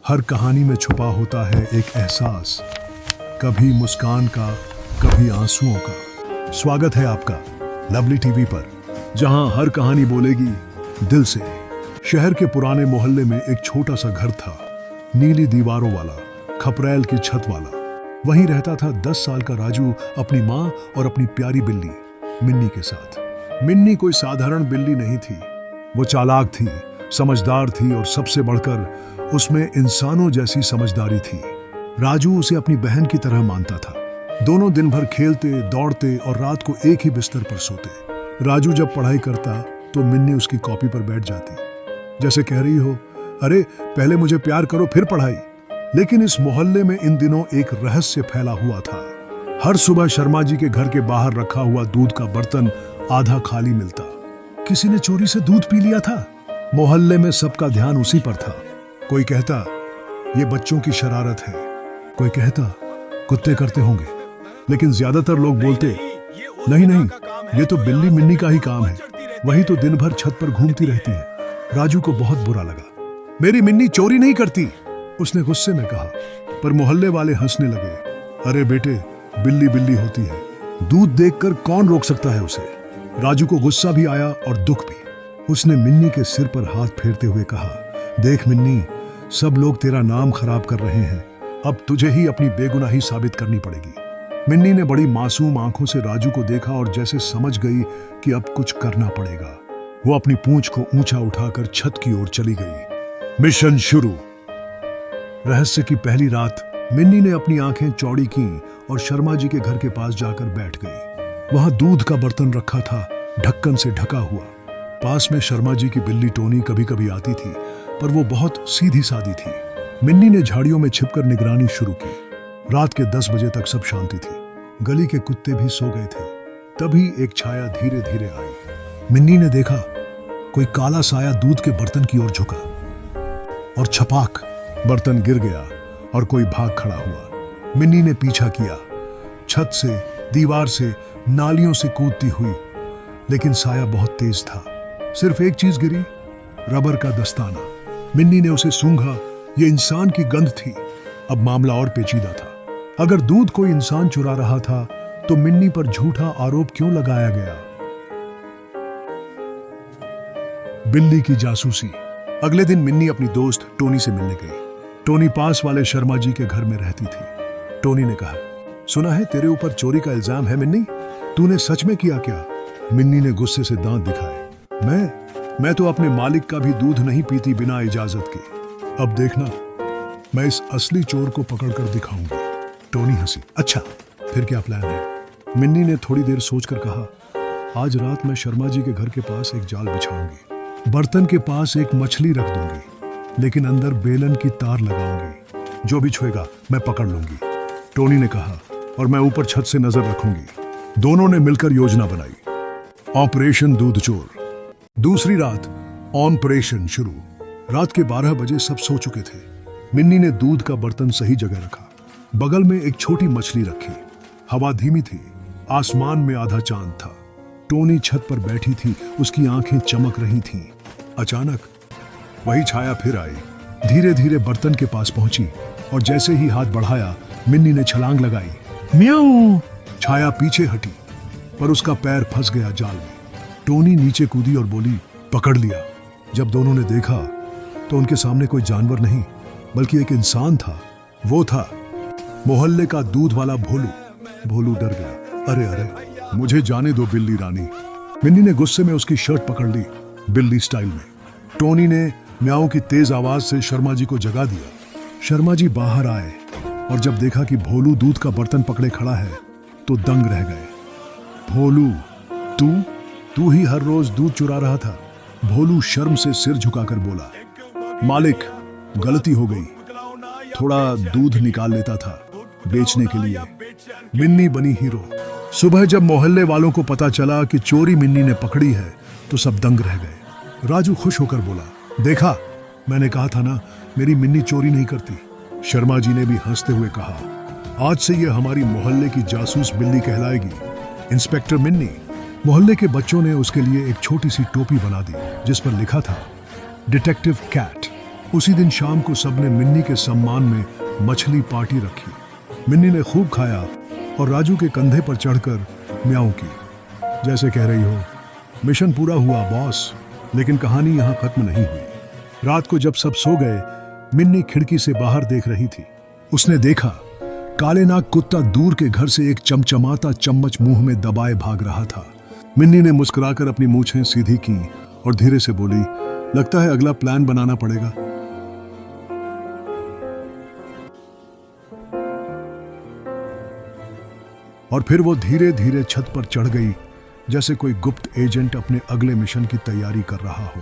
हर कहानी में छुपा होता है एक एहसास, कभी मुस्कान का, कभी आंसुओं का। स्वागत है आपका लवली टीवी पर, जहां हर कहानी बोलेगी दिल से। शहर के पुराने मोहल्ले में एक छोटा सा घर था, नीली दीवारों वाला, खपरेल की छत वाला। वहीं रहता था 10 साल का राजू अपनी माँ और अपनी प्यारी बिल्ली मिन्नी के साथ। मिन्नी कोई साधारण बिल्ली नहीं थी, वो चालाक थी, समझदार थी और सबसे बढ़कर उसमें इंसानों जैसी समझदारी थी। राजू उसे अपनी बहन की तरह मानता था। दोनों दिन भर खेलते, दौड़ते और रात को एक ही बिस्तर पर सोते। राजू जब पढ़ाई करता तो मिन्नी उसकी कॉपी पर बैठ जाती, जैसे कह रही हो, अरे पहले मुझे प्यार करो फिर पढ़ाई। लेकिन इस मोहल्ले में इन दिनों एक रहस्य फैला हुआ था। हर सुबह शर्मा जी के घर के बाहर रखा हुआ दूध का बर्तन आधा खाली मिलता। किसी ने चोरी से दूध पी लिया था। मोहल्ले में सबका ध्यान उसी पर था। कोई कहता ये बच्चों की शरारत है, कोई कहता कुत्ते करते होंगे, लेकिन ज्यादातर लोग बोलते नहीं नहीं, ये तो बिल्ली मिन्नी का ही काम है, वही तो दिन भर छत पर घूमती रहती है। राजू को बहुत बुरा लगा। मेरी मिन्नी चोरी नहीं करती, उसने गुस्से में कहा। पर मोहल्ले वाले हंसने लगे। अरे बेटे, बिल्ली बिल्ली होती है, दूध देखकर कौन रोक सकता है उसे। राजू को गुस्सा भी आया और दुख भी। उसने मिन्नी के सिर पर हाथ फेरते हुए कहा, देख मिन्नी, सब लोग तेरा नाम खराब कर रहे हैं, अब तुझे ही अपनी बेगुनाही साबित करनी पड़ेगी। मिन्नी ने बड़ी मासूम आंखों से राजू को देखा और जैसे समझ गई कि अब कुछ करना पड़ेगा। वो अपनी पूंछ को ऊंचा उठाकर छत की ओर चली गई। मिशन शुरू। रहस्य की पहली रात मिन्नी ने अपनी आंखें चौड़ी की और शर्मा जी के घर के पास जाकर बैठ गई। वहां दूध का बर्तन रखा था, ढक्कन से ढका हुआ। पास में शर्मा जी की बिल्ली टोनी कभी कभी आती थी, पर वो बहुत सीधी सादी थी। मिन्नी ने झाड़ियों में छिपकर निगरानी शुरू की। रात के 10 बजे तक सब शांति थी, गली के कुत्ते भी सो गए थे। तभी एक छाया धीरे धीरे आई। मिन्नी ने देखा कोई काला साया दूध के बर्तन की ओर झुका और छपाक बर्तन गिर गया और कोई भाग खड़ा हुआ। मिन्नी ने पीछा किया, छत से, दीवार से, नालियों से कूदती हुई, लेकिन साया बहुत तेज था। सिर्फ एक चीज गिरी, रबर का दस्ताना। मिन्नी ने उसे सूंघा, ये इंसान की गंध थी। अब मामला और पेचीदा था। अगर दूध कोई इंसान चुरा रहा था तो मिन्नी पर झूठा आरोप क्यों लगाया गया? बिल्ली की जासूसी। अगले दिन मिन्नी अपनी दोस्त टोनी से मिलने गई। टोनी पास वाले शर्मा जी के घर में रहती थी। टोनी ने कहा, सुना है तेरे ऊपर चोरी का इल्जाम है मिन्नी, तूने सच में किया क्या? मिन्नी ने गुस्से से दांत दिखाए। मैं तो अपने मालिक का भी दूध नहीं पीती बिना इजाजत के। अब देखना, मैं इस असली चोर को पकड़कर दिखाऊंगी। टोनी हंसी। अच्छा, फिर क्या प्लान है? मिन्नी ने थोड़ी देर सोचकर कहा, आज रात मैं शर्मा जी के घर के पास एक जाल बिछाऊंगी, बर्तन के पास एक मछली रख दूंगी, लेकिन अंदर बेलन की तार लगाऊंगी। जो भी छुएगा मैं पकड़ लूंगी। टोनी ने कहा, और मैं ऊपर छत से नजर रखूंगी। दोनों ने मिलकर योजना बनाई। ऑपरेशन दूध चोर। दूसरी रात ऑपरेशन शुरू। रात के 12 बजे सब सो चुके थे। मिन्नी ने दूध का बर्तन सही जगह रखा, बगल में एक छोटी मछली रखी। हवा धीमी थी, आसमान में आधा चांद था। टोनी छत पर बैठी थी, उसकी आंखें चमक रही थीं। अचानक वही छाया फिर आई, धीरे धीरे बर्तन के पास पहुंची और जैसे ही हाथ बढ़ाया, मिन्नी ने छलांग लगाई। म्याऊ! छाया पीछे हटी, पर उसका पैर फंस गया जाल में। टोनी नीचे कूदी और बोली, पकड़ लिया। जब दोनों ने देखा तो उनके सामने कोई जानवर नहीं, बल्कि एक इंसान था। वो था मोहल्ले का दूध वाला भोलू। भोलू डर गया। अरे अरे, मुझे जाने दो बिल्ली रानी। मिन्नी ने गुस्से में उसकी शर्ट पकड़ ली, बिल्ली स्टाइल में। टोनी ने म्याऊ की तेज आवाज से शर्मा जी को जगा दिया। शर्मा जी बाहर आए और जब देखा कि भोलू दूध का बर्तन पकड़े खड़ा है तो दंग रह गए। भोलू, तू ही हर रोज दूध चुरा रहा था? भोलू शर्म से सिर झुकाकर बोला, मालिक, गलती हो गई, थोड़ा दूध निकाल लेता था बेचने के लिए। मिन्नी बनी हीरो। सुबह जब मोहल्ले वालों को पता चला कि चोरी मिन्नी ने पकड़ी है तो सब दंग रह गए। राजू खुश होकर बोला, देखा, मैंने कहा था ना, मेरी मिन्नी चोरी नहीं करती। शर्मा जी ने भी हंसते हुए कहा, आज से ये हमारी मोहल्ले की जासूस बिल्ली कहलाएगी, इंस्पेक्टर मिन्नी। मोहल्ले के बच्चों ने उसके लिए एक छोटी सी टोपी बना दी जिस पर लिखा था डिटेक्टिव कैट। उसी दिन शाम को सबने मिन्नी के सम्मान में मछली पार्टी रखी। मिन्नी ने खूब खाया और राजू के कंधे पर चढ़कर म्याऊं की, जैसे कह रही हो मिशन पूरा हुआ बॉस। लेकिन कहानी यहां खत्म नहीं हुई। रात को जब सब सो गए, मिन्नी खिड़की से बाहर देख रही थी। उसने देखा काले नाग कुत्ता दूर के घर से एक चमचमाता चम्मच मुंह में दबाए भाग रहा था। मिन्नी ने मुस्कुराकर अपनी मूछें सीधी की और धीरे से बोली, लगता है अगला प्लान बनाना पड़ेगा। और फिर वो धीरे धीरे छत पर चढ़ गई, जैसे कोई गुप्त एजेंट अपने अगले मिशन की तैयारी कर रहा हो।